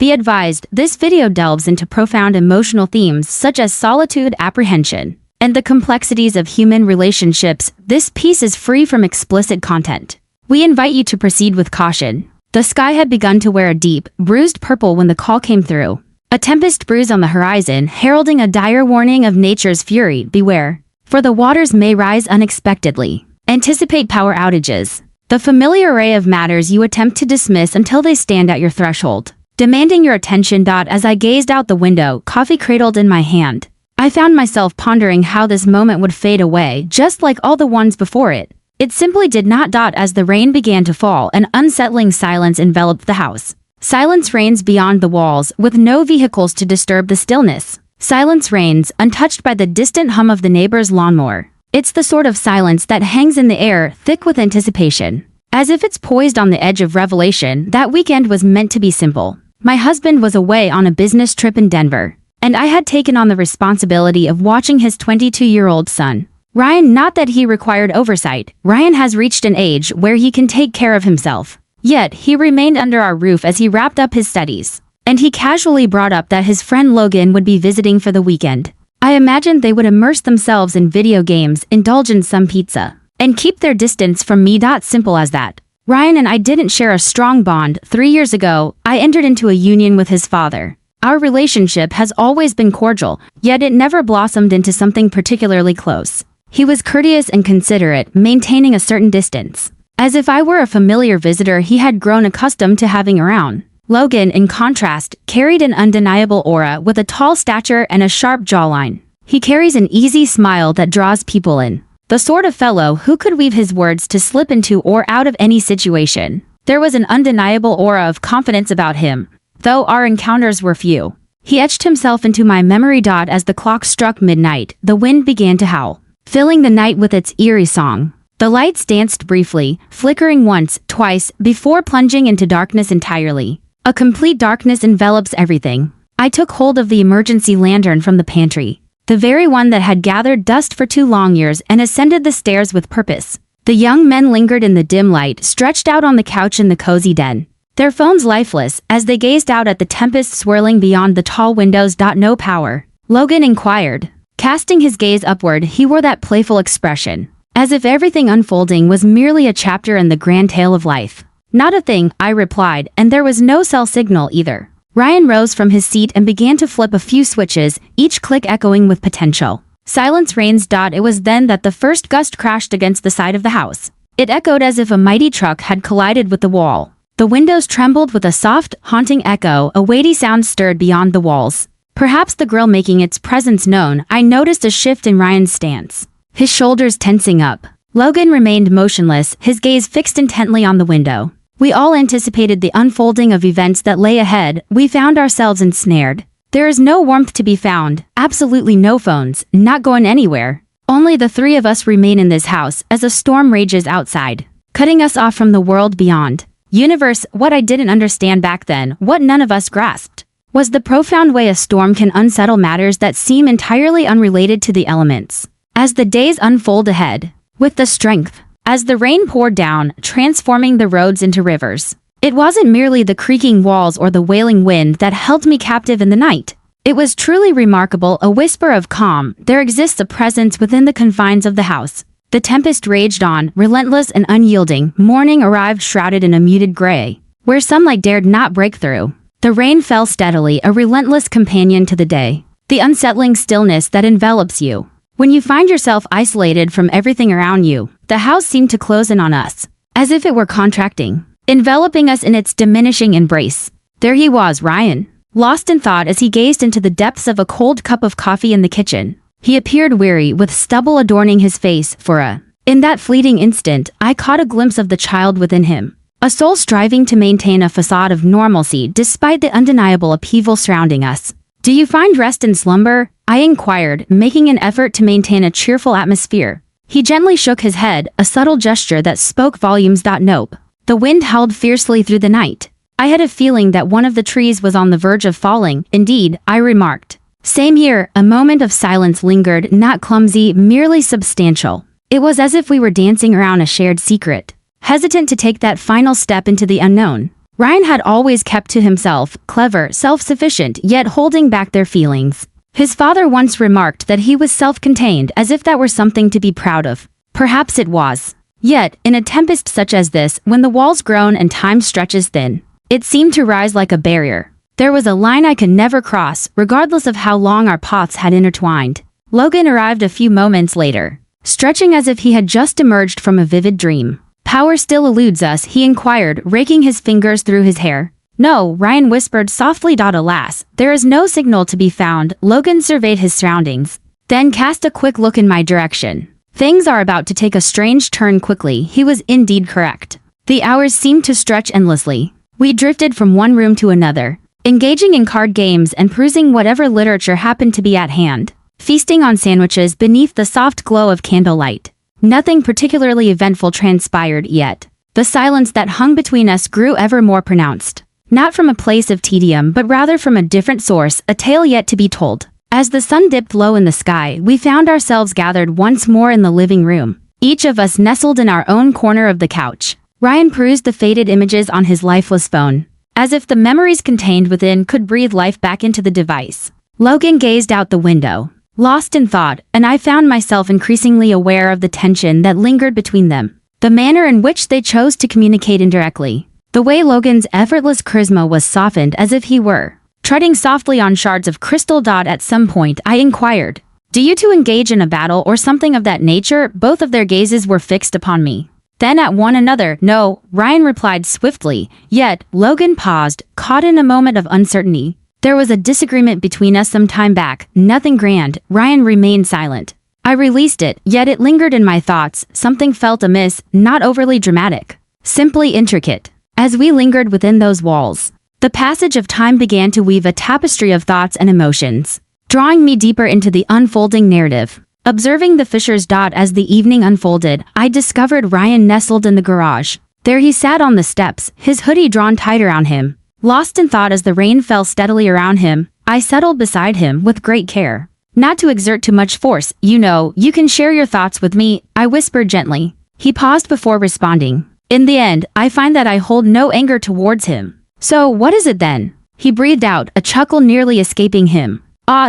Be advised, this video delves into profound emotional themes such as solitude, apprehension, and the complexities of human relationships. This piece is free from explicit content. We invite you to proceed with caution. The sky had begun to wear a deep, bruised purple when the call came through. A tempest brews on the horizon, heralding a dire warning of nature's fury. Beware, for the waters may rise unexpectedly. Anticipate power outages. The familiar array of matters you attempt to dismiss until they stand at your threshold, demanding your attention. As I gazed out the window, coffee cradled in my hand, I found myself pondering how this moment would fade away, just like all the ones before it. It simply did not. As the rain began to fall, an unsettling silence enveloped the house. Silence reigns beyond the walls, with no vehicles to disturb the stillness. Silence reigns, untouched by the distant hum of the neighbor's lawnmower. It's the sort of silence that hangs in the air, thick with anticipation. As if it's poised on the edge of revelation. That weekend was meant to be simple. My husband was away on a business trip in Denver, and I had taken on the responsibility of watching his 22-year-old son, Ryan. Not that he required oversight. Ryan has reached an age where he can take care of himself. Yet, he remained under our roof as he wrapped up his studies. And he casually brought up that his friend Logan would be visiting for the weekend. I imagined they would immerse themselves in video games, indulge in some pizza, and keep their distance from me. Simple as that. Ryan and I didn't share a strong bond. 3 years ago, I entered into a union with his father. Our relationship has always been cordial, yet it never blossomed into something particularly close. He was courteous and considerate, maintaining a certain distance, as if I were a familiar visitor he had grown accustomed to having around. Logan, in contrast, carried an undeniable aura with a tall stature and a sharp jawline. He carries an easy smile that draws people in. The sort of fellow who could weave his words to slip into or out of any situation. There was an undeniable aura of confidence about him, though our encounters were few. He etched himself into my memory. As the clock struck midnight, the wind began to howl, filling the night with its eerie song. The lights danced briefly, flickering once, twice, before plunging into darkness entirely. A complete darkness envelops everything. I took hold of the emergency lantern from the pantry, the very one that had gathered dust for 2 long years, and ascended the stairs with purpose. The young men lingered in the dim light, stretched out on the couch in the cozy den, their phones lifeless, as they gazed out at the tempest swirling beyond the tall windows. No power? Logan inquired. Casting his gaze upward, he wore that playful expression, as if everything unfolding was merely a chapter in the grand tale of life. Not a thing, I replied, and there was no cell signal either. Ryan rose from his seat and began to flip a few switches, each click echoing with potential. Silence reigns. It was then that the first gust crashed against the side of the house. It echoed as if a mighty truck had collided with the wall. The windows trembled with a soft, haunting echo. A weighty sound stirred beyond the walls, perhaps the grill making its presence known. I noticed a shift in Ryan's stance, his shoulders tensing up. Logan remained motionless, his gaze fixed intently on the window. We all anticipated the unfolding of events that lay ahead. We found ourselves ensnared. There is no warmth to be found, absolutely no phones, not going anywhere. Only the 3 of us remain in this house as a storm rages outside, cutting us off from the world beyond. Universe. What I didn't understand back then, what none of us grasped, was the profound way a storm can unsettle matters that seem entirely unrelated to the elements. As the days unfold ahead, with the strength, as the rain poured down, transforming the roads into rivers, it wasn't merely the creaking walls or the wailing wind that held me captive in the night. It was truly remarkable, a whisper of calm. There exists a presence within the confines of the house. The tempest raged on, relentless and unyielding. Morning arrived shrouded in a muted gray, where sunlight dared not break through. The rain fell steadily, a relentless companion to the day. The unsettling stillness that envelops you when you find yourself isolated from everything around you. The house seemed to close in on us, as if it were contracting, enveloping us in its diminishing embrace. There he was, Ryan, lost in thought as he gazed into the depths of a cold cup of coffee in the kitchen. He appeared weary, with stubble adorning his face. In that fleeting instant, I caught a glimpse of the child within him, a soul striving to maintain a facade of normalcy despite the undeniable upheaval surrounding us. Do you find rest in slumber? I inquired, making an effort to maintain a cheerful atmosphere. He gently shook his head, a subtle gesture that spoke volumes. Nope. The wind howled fiercely through the night. I had a feeling that one of the trees was on the verge of falling. Indeed, I remarked. Same here. A moment of silence lingered, not clumsy, merely substantial. It was as if we were dancing around a shared secret, hesitant to take that final step into the unknown. Ryan had always kept to himself, clever, self-sufficient, yet holding back their feelings. His father once remarked that he was self-contained, as if that were something to be proud of. Perhaps it was. Yet, in a tempest such as this, when the walls groan and time stretches thin, it seemed to rise like a barrier. There was a line I could never cross, regardless of how long our paths had intertwined. Logan arrived a few moments later, stretching as if he had just emerged from a vivid dream. "Power still eludes us?" he inquired, raking his fingers through his hair. "No," Ryan whispered softly. "Alas, there is no signal to be found." Logan surveyed his surroundings, then cast a quick look in my direction. Things are about to take a strange turn quickly. He was indeed correct. The hours seemed to stretch endlessly. We drifted from one room to another, engaging in card games and perusing whatever literature happened to be at hand, feasting on sandwiches beneath the soft glow of candlelight. Nothing particularly eventful transpired yet. The silence that hung between us grew ever more pronounced. Not from a place of tedium, but rather from a different source, a tale yet to be told. As the sun dipped low in the sky, we found ourselves gathered once more in the living room, each of us nestled in our own corner of the couch. Ryan perused the faded images on his lifeless phone, as if the memories contained within could breathe life back into the device. Logan gazed out the window, lost in thought, and I found myself increasingly aware of the tension that lingered between them. The manner in which they chose to communicate indirectly. The way Logan's effortless charisma was softened as if he were treading softly on shards of crystal. At some point, I inquired, "Do you two engage in a battle or something of that nature?" Both of their gazes were fixed upon me. Then at one another. "No," Ryan replied swiftly, yet Logan paused, caught in a moment of uncertainty. "There was a disagreement between us some time back, nothing grand." Ryan remained silent. I released it, yet it lingered in my thoughts. Something felt amiss, not overly dramatic, simply intricate. As we lingered within those walls, the passage of time began to weave a tapestry of thoughts and emotions, drawing me deeper into the unfolding narrative. Observing the Fishers. As the evening unfolded, I discovered Ryan nestled in the garage. There he sat on the steps, his hoodie drawn tight around him. Lost in thought as the rain fell steadily around him, I settled beside him with great care. Not to exert too much force. "You know, you can share your thoughts with me," I whispered gently. He paused before responding. "In the end, I find that I hold no anger towards him." "So, what is it then?" he breathed out, a chuckle nearly escaping him.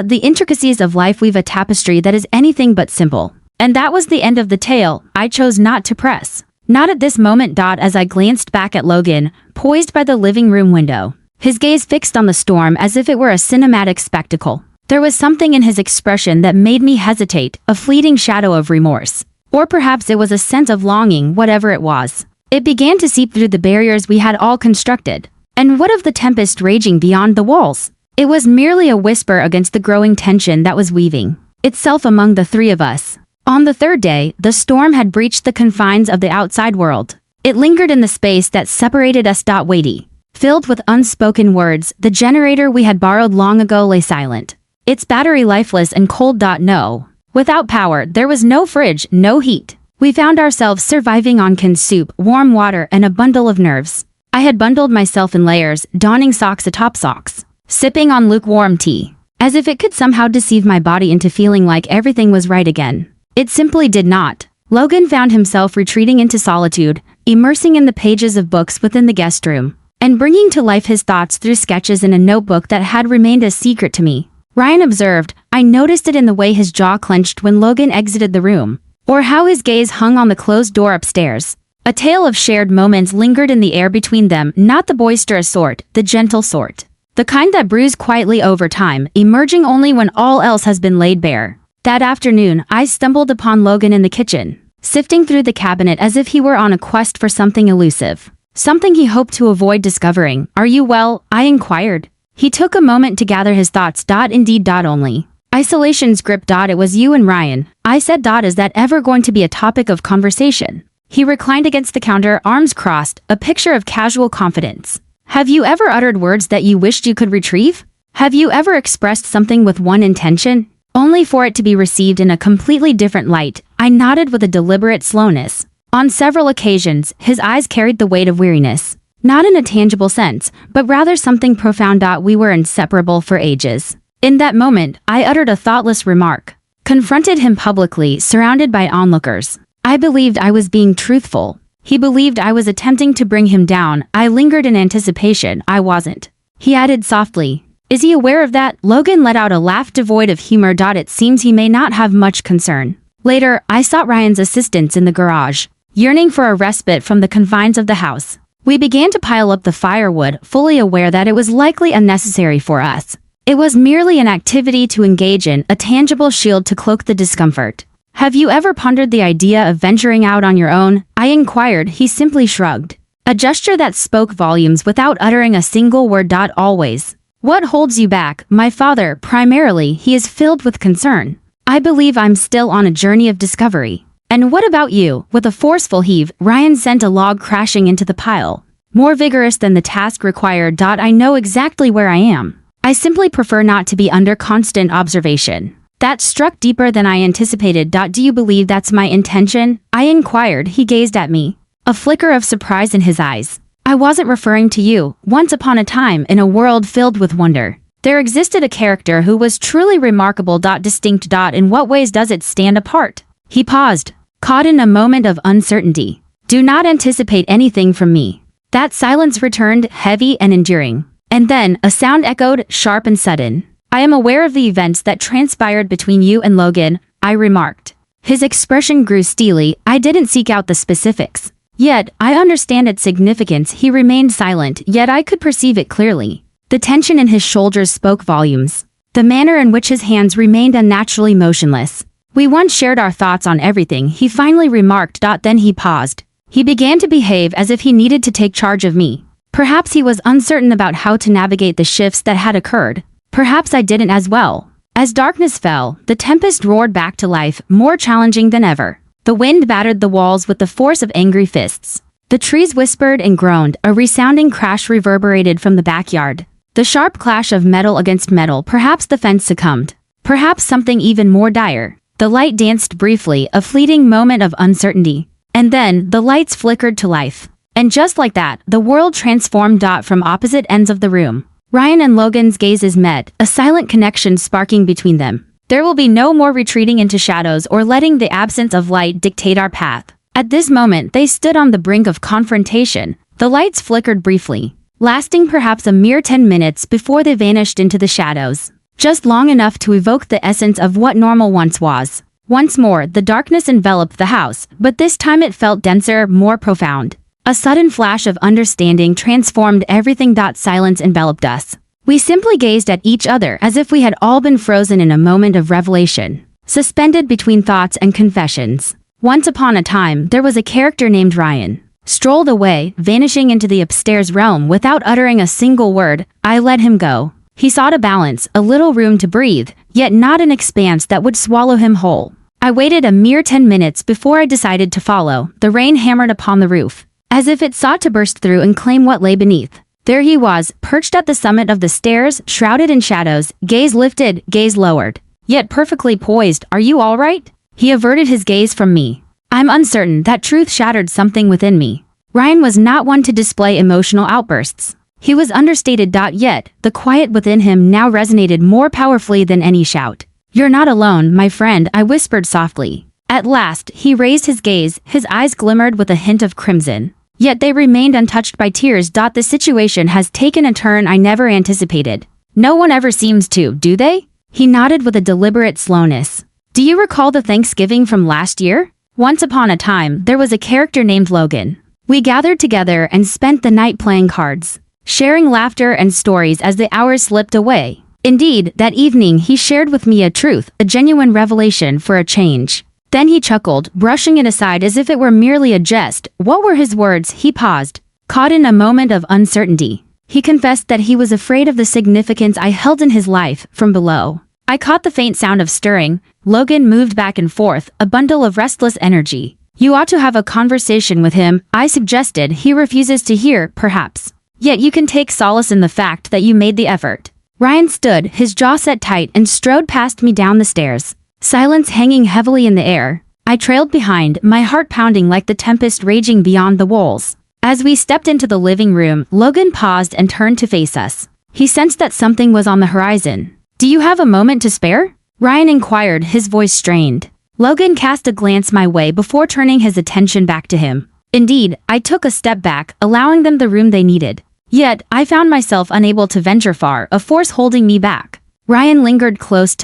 The intricacies of life weave a tapestry that is anything but simple." And that was the end of the tale. I chose not to press. Not at this moment. As I glanced back at Logan, poised by the living room window, his gaze fixed on the storm as if it were a cinematic spectacle. There was something in his expression that made me hesitate, a fleeting shadow of remorse. Or perhaps it was a sense of longing, whatever it was. It began to seep through the barriers we had all constructed. And what of the tempest raging beyond the walls? It was merely a whisper against the growing tension that was weaving itself among the three of us. On the third day, the storm had breached the confines of the outside world. It lingered in the space that separated us. Weighty, filled with unspoken words, the generator we had borrowed long ago lay silent, its battery lifeless and cold. No. Without power, there was no fridge, no heat. We found ourselves surviving on canned soup, warm water, and a bundle of nerves. I had bundled myself in layers, donning socks atop socks, sipping on lukewarm tea, as if it could somehow deceive my body into feeling like everything was right again. It simply did not. Logan found himself retreating into solitude, immersing in the pages of books within the guest room, and bringing to life his thoughts through sketches in a notebook that had remained a secret to me. Ryan observed. I noticed it in the way his jaw clenched when Logan exited the room, or how his gaze hung on the closed door upstairs. A tale of shared moments lingered in the air between them, not the boisterous sort, the gentle sort. The kind that brews quietly over time, emerging only when all else has been laid bare. That afternoon, I stumbled upon Logan in the kitchen, sifting through the cabinet as if he were on a quest for something elusive. Something he hoped to avoid discovering. "Are you well?" I inquired. He took a moment to gather his thoughts. Indeed. Only isolation's grip. It was you and Ryan, I said. Is that ever going to be a topic of conversation? He reclined against the counter, arms crossed, a picture of casual confidence. Have you ever uttered words that you wished you could retrieve? Have you ever expressed something with one intention, only for it to be received in a completely different light? I nodded with a deliberate slowness. On several occasions, his eyes carried the weight of weariness. Not in a tangible sense, but rather something profound. We were inseparable for ages. In that moment, I uttered a thoughtless remark, confronted him publicly, surrounded by onlookers. I believed I was being truthful. He believed I was attempting to bring him down. I lingered in anticipation. I wasn't. He added softly. Is he aware of that? Logan let out a laugh devoid of humor. It seems he may not have much concern. Later, I sought Ryan's assistance in the garage, yearning for a respite from the confines of the house. We began to pile up the firewood, fully aware that it was likely unnecessary for us. It was merely an activity to engage in, a tangible shield to cloak the discomfort. Have you ever pondered the idea of venturing out on your own? I inquired. He simply shrugged. A gesture that spoke volumes without uttering a single word. Always. What holds you back? My father, primarily. He is filled with concern. I believe I'm still on a journey of discovery. And what about you? With a forceful heave, Ryan sent a log crashing into the pile. More vigorous than the task required. I know exactly where I am. I simply prefer not to be under constant observation. That struck deeper than I anticipated. Do you believe that's my intention? I inquired. He gazed at me, a flicker of surprise in his eyes. I wasn't referring to you. Once upon a time, in a world filled with wonder, there existed a character who was truly remarkable. Distinct. In what ways does it stand apart? He paused, caught in a moment of uncertainty. Do not anticipate anything from me. That silence returned, heavy and enduring. And then, a sound echoed, sharp and sudden. I am aware of the events that transpired between you and Logan, I remarked. His expression grew steely. I didn't seek out the specifics. Yet, I understand its significance. He remained silent, yet I could perceive it clearly. The tension in his shoulders spoke volumes. The manner in which his hands remained unnaturally motionless. We once shared our thoughts on everything, he finally remarked. Then he paused. He began to behave as if he needed to take charge of me. Perhaps he was uncertain about how to navigate the shifts that had occurred. Perhaps I didn't as well. As darkness fell, the tempest roared back to life, more challenging than ever. The wind battered the walls with the force of angry fists. The trees whispered and groaned, a resounding crash reverberated from the backyard. The sharp clash of metal against metal. Perhaps the fence succumbed. Perhaps something even more dire. The light danced briefly, a fleeting moment of uncertainty. And then, the lights flickered to life. And just like that, the world transformed. From opposite ends of the room, Ryan and Logan's gazes met, a silent connection sparking between them. There will be no more retreating into shadows or letting the absence of light dictate our path. At this moment, they stood on the brink of confrontation. The lights flickered briefly, lasting perhaps a mere 10 minutes before they vanished into the shadows. Just long enough to evoke the essence of what normal once was. Once more, the darkness enveloped the house, but this time it felt denser, more profound. A sudden flash of understanding transformed everything. Silence enveloped us. We simply gazed at each other as if we had all been frozen in a moment of revelation, suspended between thoughts and confessions. Once upon a time, there was a character named Ryan. Strolled away, vanishing into the upstairs realm without uttering a single word. I let him go. He sought a balance, a little room to breathe, yet not an expanse that would swallow him whole. I waited a mere 10 minutes before I decided to follow. The rain hammered upon the roof, as if it sought to burst through and claim what lay beneath. There he was, perched at the summit of the stairs, shrouded in shadows, gaze lifted, gaze lowered, yet perfectly poised. Are you all right? He averted his gaze from me. I'm uncertain. That truth shattered something within me. Ryan was not one to display emotional outbursts. He was understated. Yet, the quiet within him now resonated more powerfully than any shout. You're not alone, my friend, I whispered softly. At last, he raised his gaze, his eyes glimmered with a hint of crimson. Yet they remained untouched by tears. The situation has taken a turn I never anticipated. No one ever seems to, do they? He nodded with a deliberate slowness. Do you recall the Thanksgiving from last year? Once upon a time, there was a character named Logan. We gathered together and spent the night playing cards, sharing laughter and stories as the hours slipped away. Indeed, that evening he shared with me a truth, a genuine revelation for a change. Then he chuckled, brushing it aside as if it were merely a jest. What were his words? He paused, caught in a moment of uncertainty. He confessed that he was afraid of the significance I held in his life. From below, I caught the faint sound of stirring. Logan moved back and forth, a bundle of restless energy. You ought to have a conversation with him, I suggested. He refuses to hear, perhaps. Yet you can take solace in the fact that you made the effort. Ryan stood, his jaw set tight, and strode past me down the stairs. Silence hanging heavily in the air. I trailed behind, my heart pounding like the tempest raging beyond the walls. As we stepped into the living room, Logan paused and turned to face us. He sensed that something was on the horizon. Do you have a moment to spare? Ryan inquired, his voice strained. Logan cast a glance my way before turning his attention back to him. Indeed, I took a step back, allowing them the room they needed. Yet, I found myself unable to venture far, a force holding me back. Ryan lingered close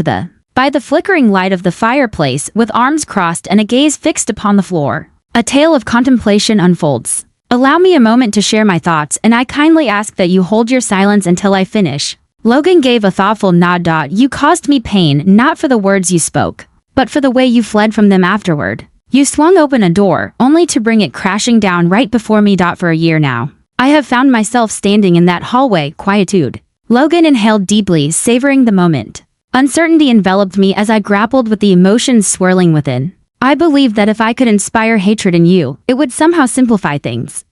by the flickering light of the fireplace, with arms crossed and a gaze fixed upon the floor. A tale of contemplation unfolds. Allow me a moment to share my thoughts, and I kindly ask that you hold your silence until I finish. Logan gave a thoughtful nod. You caused me pain, not for the words you spoke, but for the way you fled from them afterward. You swung open a door, only to bring it crashing down right before me. For a year now, I have found myself standing in that hallway, quietude. Logan inhaled deeply, savoring the moment. Uncertainty enveloped me as I grappled with the emotions swirling within. I believed that if I could inspire hatred in you, it would somehow simplify things.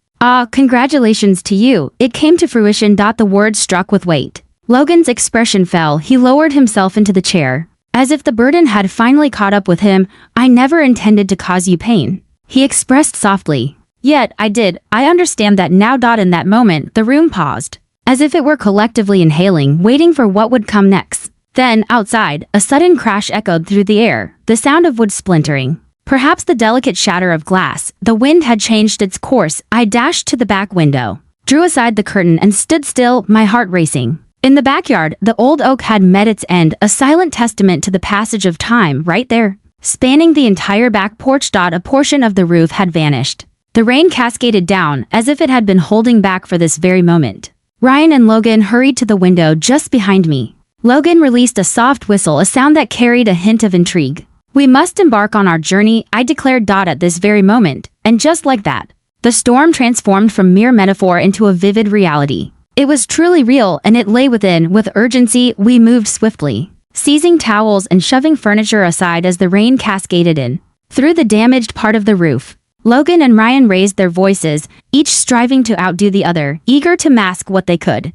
Congratulations to you, it came to fruition. The words struck with weight. Logan's expression fell, he lowered himself into the chair. As if the burden had finally caught up with him. I never intended to cause you pain, he expressed softly. Yet, I did. I understand that now. In that moment, the room paused, as if it were collectively inhaling, waiting for what would come next. Then, outside, a sudden crash echoed through the air, the sound of wood splintering. Perhaps the delicate shatter of glass. The wind had changed its course. I dashed to the back window, drew aside the curtain and stood still, my heart racing. In the backyard, the old oak had met its end, a silent testament to the passage of time. Right there, spanning the entire back porch. A portion of the roof had vanished. The rain cascaded down, as if it had been holding back for this very moment. Ryan and Logan hurried to the window just behind me. Logan released a soft whistle, a sound that carried a hint of intrigue. We must embark on our journey, I declared. At this very moment, and just like that, the storm transformed from mere metaphor into a vivid reality. It was truly real, and it lay within. With urgency, we moved swiftly, seizing towels and shoving furniture aside as the rain cascaded in through the damaged part of the roof. Logan and Ryan raised their voices, each striving to outdo the other, eager to mask what they could.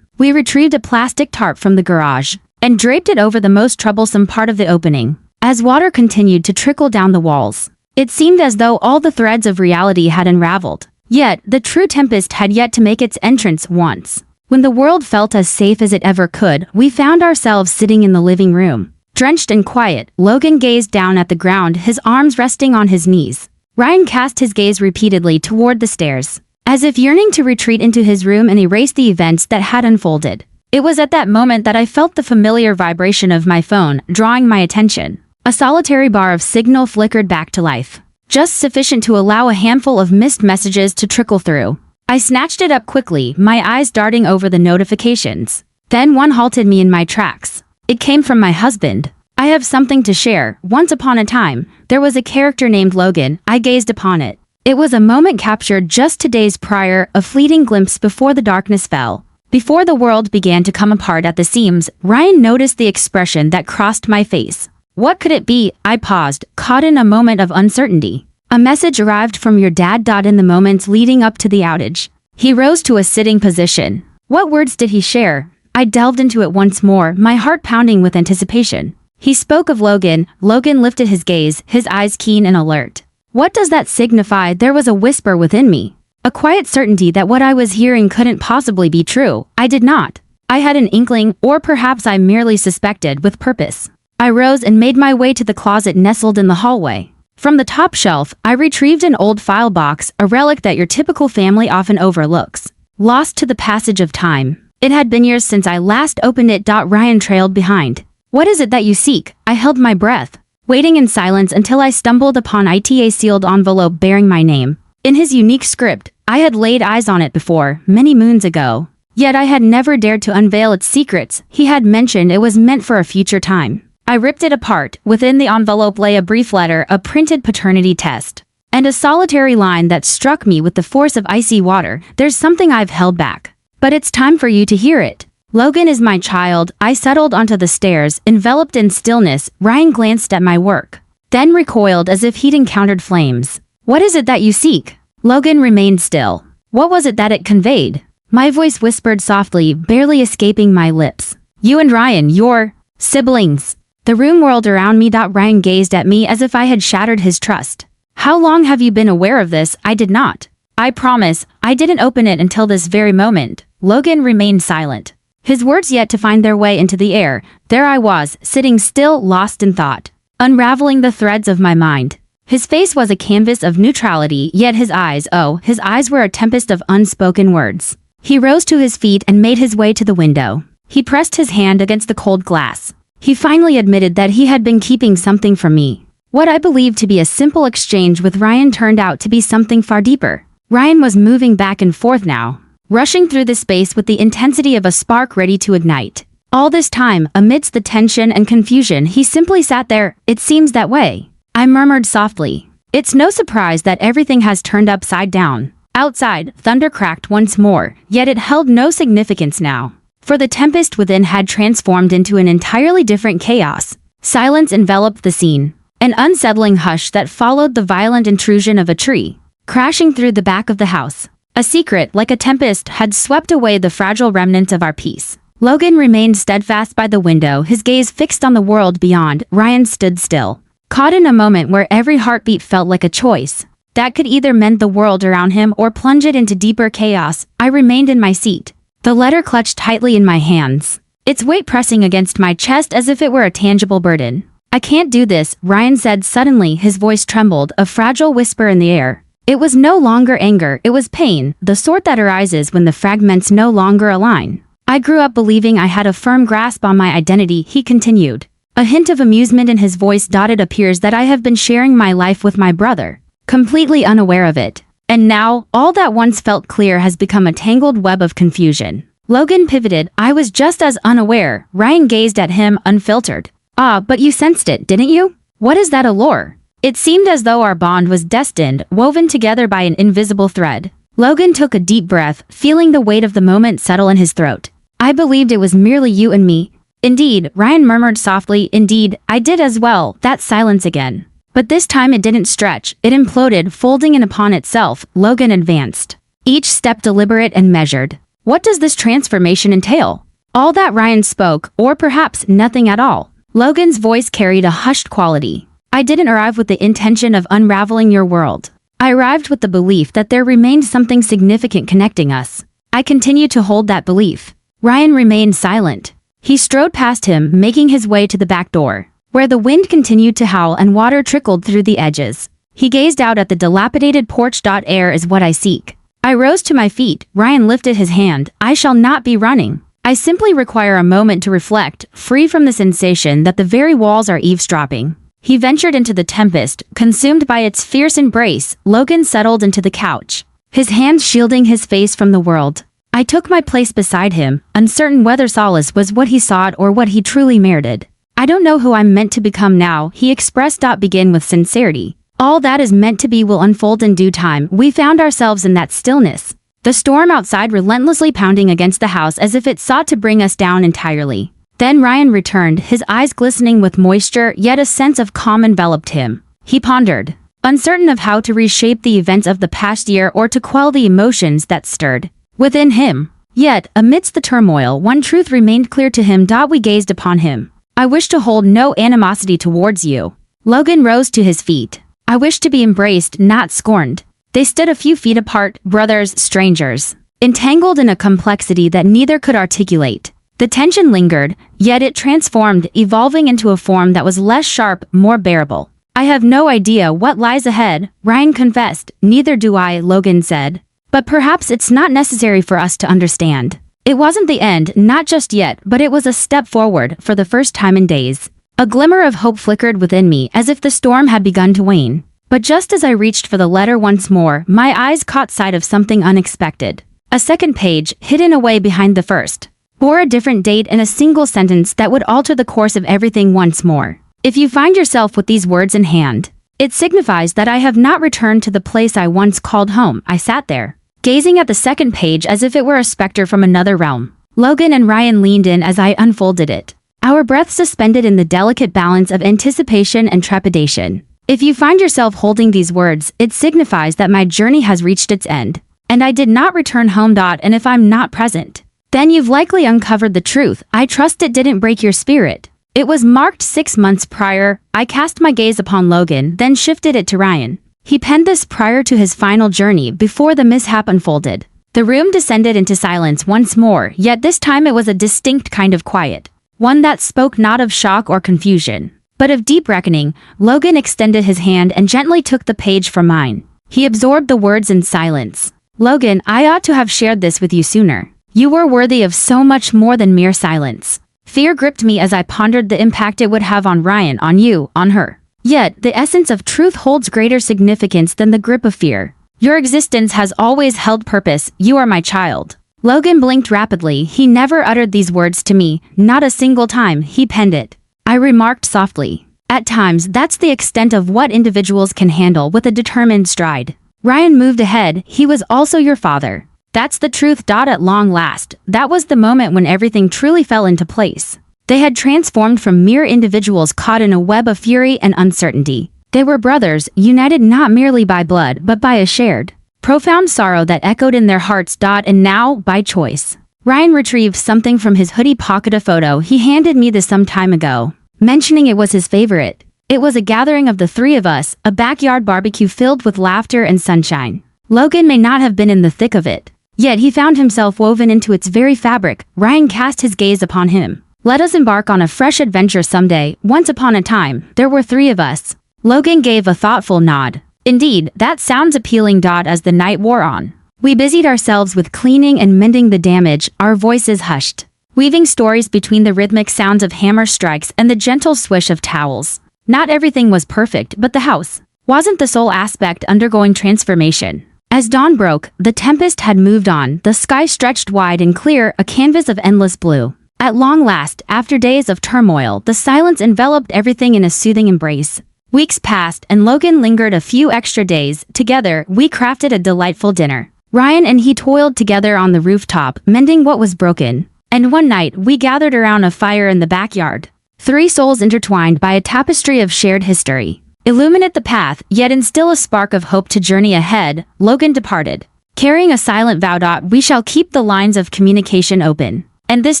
We retrieved a plastic tarp from the garage and draped it over the most troublesome part of the opening. As water continued to trickle down the walls, it seemed as though all the threads of reality had unraveled. Yet, the true tempest had yet to make its entrance. Once, when the world felt as safe as it ever could, we found ourselves sitting in the living room. Drenched and quiet, Logan gazed down at the ground, his arms resting on his knees. Ryan cast his gaze repeatedly toward the stairs, as if yearning to retreat into his room and erase the events that had unfolded. It was at that moment that I felt the familiar vibration of my phone, drawing my attention. A solitary bar of signal flickered back to life, just sufficient to allow a handful of missed messages to trickle through. I snatched it up quickly, my eyes darting over the notifications. Then one halted me in my tracks. It came from my husband. I have something to share. Once upon a time, there was a character named Logan. I gazed upon it. It was a moment captured just 2 days prior, a fleeting glimpse before the darkness fell. Before the world began to come apart at the seams, Ryan noticed the expression that crossed my face. What could it be? I paused, caught in a moment of uncertainty. A message arrived from your dad. In the moments leading up to the outage, he rose to a sitting position. What words did he share? I delved into it once more, my heart pounding with anticipation. He spoke of Logan. Logan lifted his gaze, his eyes keen and alert. What does that signify? There was a whisper within me, a quiet certainty that what I was hearing couldn't possibly be true. I did not. I had an inkling, or perhaps I merely suspected with purpose. I rose and made my way to the closet nestled in the hallway. From the top shelf, I retrieved an old file box, a relic that your typical family often overlooks, lost to the passage of time. It had been years since I last opened it. Ryan trailed behind. What is it that you seek? I held my breath, waiting in silence until I stumbled upon a sealed envelope bearing my name. In his unique script, I had laid eyes on it before, many moons ago. Yet I had never dared to unveil its secrets. He had mentioned it was meant for a future time. I ripped it apart. Within the envelope lay a brief letter, a printed paternity test, and a solitary line that struck me with the force of icy water. There's something I've held back, but it's time for you to hear it. Logan is my child. I settled onto the stairs, enveloped in stillness. Ryan glanced at my work, then recoiled as if he'd encountered flames. What is it that you seek? Logan remained still. What was it that it conveyed? My voice whispered softly, barely escaping my lips. You and Ryan, your siblings. The room whirled around me. Ryan gazed at me as if I had shattered his trust. How long have you been aware of this? I did not. I promise, I didn't open it until this very moment. Logan remained silent, his words yet to find their way into the air. There I was, sitting still, lost in thought, unraveling the threads of my mind. His face was a canvas of neutrality, yet his eyes were a tempest of unspoken words. He rose to his feet and made his way to the window. He pressed his hand against the cold glass. He finally admitted that he had been keeping something from me. What I believed to be a simple exchange with Ryan turned out to be something far deeper. Ryan was moving back and forth now, rushing through the space with the intensity of a spark ready to ignite. All this time, amidst the tension and confusion, he simply sat there. It seems that way, I murmured softly. It's no surprise that everything has turned upside down. Outside, thunder cracked once more, yet it held no significance now. For the tempest within had transformed into an entirely different chaos. Silence enveloped the scene. An unsettling hush that followed the violent intrusion of a tree, crashing through the back of the house. A secret, like a tempest, had swept away the fragile remnants of our peace. Logan remained steadfast by the window, his gaze fixed on the world beyond. Ryan stood still, caught in a moment where every heartbeat felt like a choice that could either mend the world around him or plunge it into deeper chaos. I remained in my seat, the letter clutched tightly in my hands, its weight pressing against my chest as if it were a tangible burden. I can't do this, Ryan said suddenly, his voice trembled, a fragile whisper in the air. It was no longer anger, it was pain, the sort that arises when the fragments no longer align. I grew up believing I had a firm grasp on my identity, he continued. A hint of amusement in his voice dotted appears that I have been sharing my life with my brother, completely unaware of it. And now, all that once felt clear has become a tangled web of confusion. Logan pivoted. I was just as unaware. Ryan gazed at him, unfiltered. Ah, but you sensed it, didn't you? What is that allure? It seemed as though our bond was destined, woven together by an invisible thread. Logan took a deep breath, feeling the weight of the moment settle in his throat. I believed it was merely you and me. Indeed, Ryan murmured softly, indeed, I did as well. That silence again. But this time it didn't stretch, it imploded, folding in upon itself. Logan advanced, each step deliberate and measured. What does this transformation entail? All that Ryan spoke, or perhaps nothing at all. Logan's voice carried a hushed quality. I didn't arrive with the intention of unraveling your world. I arrived with the belief that there remained something significant connecting us. I continue to hold that belief. Ryan remained silent. He strode past him, making his way to the back door, where the wind continued to howl and water trickled through the edges. He gazed out at the dilapidated porch. Air is what I seek. I rose to my feet. Ryan lifted his hand. I shall not be running. I simply require a moment to reflect, free from the sensation that the very walls are eavesdropping. He ventured into the tempest, consumed by its fierce embrace. Logan settled into the couch, his hands shielding his face from the world. I took my place beside him, uncertain whether solace was what he sought or what he truly merited. I don't know who I'm meant to become now, he expressed. Begin with sincerity. All that is meant to be will unfold in due time. We found ourselves in that stillness, the storm outside relentlessly pounding against the house as if it sought to bring us down entirely. Then Ryan returned, his eyes glistening with moisture, yet a sense of calm enveloped him. He pondered, uncertain of how to reshape the events of the past year or to quell the emotions that stirred within him. Yet, amidst the turmoil, one truth remained clear to him. We gazed upon him. I wish to hold no animosity towards you. Logan rose to his feet. I wish to be embraced, not scorned. They stood a few feet apart, brothers, strangers, entangled in a complexity that neither could articulate. The tension lingered, yet it transformed, evolving into a form that was less sharp, more bearable. I have no idea what lies ahead, Ryan confessed. Neither do I, Logan said. But perhaps it's not necessary for us to understand. It wasn't the end, not just yet, but it was a step forward, for the first time in days. A glimmer of hope flickered within me, as if the storm had begun to wane. But just as I reached for the letter once more, my eyes caught sight of something unexpected. A second page, hidden away behind the first, bore a different date and a single sentence that would alter the course of everything once more. If you find yourself with these words in hand, it signifies that I have not returned to the place I once called home. I sat there, gazing at the second page as if it were a specter from another realm. Logan and Ryan leaned in as I unfolded it, our breath suspended in the delicate balance of anticipation and trepidation. If you find yourself holding these words, it signifies that my journey has reached its end, and I did not return home. And if I'm not present, then you've likely uncovered the truth. I trust it didn't break your spirit. It was marked 6 months prior. I cast my gaze upon Logan, then shifted it to Ryan. He penned this prior to his final journey, before the mishap unfolded. The room descended into silence once more, yet this time it was a distinct kind of quiet, one that spoke not of shock or confusion, but of deep reckoning. Logan extended his hand and gently took the page from mine. He absorbed the words in silence. Logan, I ought to have shared this with you sooner. You were worthy of so much more than mere silence. Fear gripped me as I pondered the impact it would have on Ryan, on you, on her. Yet, the essence of truth holds greater significance than the grip of fear. Your existence has always held purpose. You are my child. Logan blinked rapidly. He never uttered these words to me, not a single time he penned it. I remarked softly. At times, that's the extent of what individuals can handle with a determined stride. Ryan moved ahead. He was also your father. That's the truth. At long last, that was the moment when everything truly fell into place. They had transformed from mere individuals caught in a web of fury and uncertainty. They were brothers, united not merely by blood but by a shared, profound sorrow that echoed in their hearts. And now, by choice. Ryan retrieved something from his hoodie pocket, a photo. He handed me this some time ago, mentioning it was his favorite. It was a gathering of the three of us, a backyard barbecue filled with laughter and sunshine. Logan may not have been in the thick of it, yet he found himself woven into its very fabric. Ryan cast his gaze upon him. Let us embark on a fresh adventure someday. Once upon a time, there were three of us. Logan gave a thoughtful nod. Indeed, that sounds appealing. As the night wore on, we busied ourselves with cleaning and mending the damage, our voices hushed, weaving stories between the rhythmic sounds of hammer strikes and the gentle swish of towels. Not everything was perfect, but the house wasn't the sole aspect undergoing transformation. As dawn broke, the tempest had moved on. The sky stretched wide and clear, a canvas of endless blue. At long last, after days of turmoil, the silence enveloped everything in a soothing embrace. Weeks passed, and Logan lingered a few extra days. Together, we crafted a delightful dinner. Ryan and he toiled together on the rooftop, mending what was broken. And one night, we gathered around a fire in the backyard. Three souls intertwined by a tapestry of shared history. Illuminate the path, yet instill a spark of hope to journey ahead. Logan departed, carrying a silent vow. We shall keep the lines of communication open. And this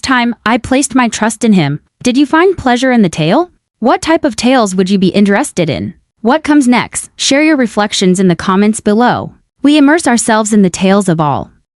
time, I placed my trust in him. Did you find pleasure in the tale? What type of tales would you be interested in? What comes next? Share your reflections in the comments below. We immerse ourselves in the tales of all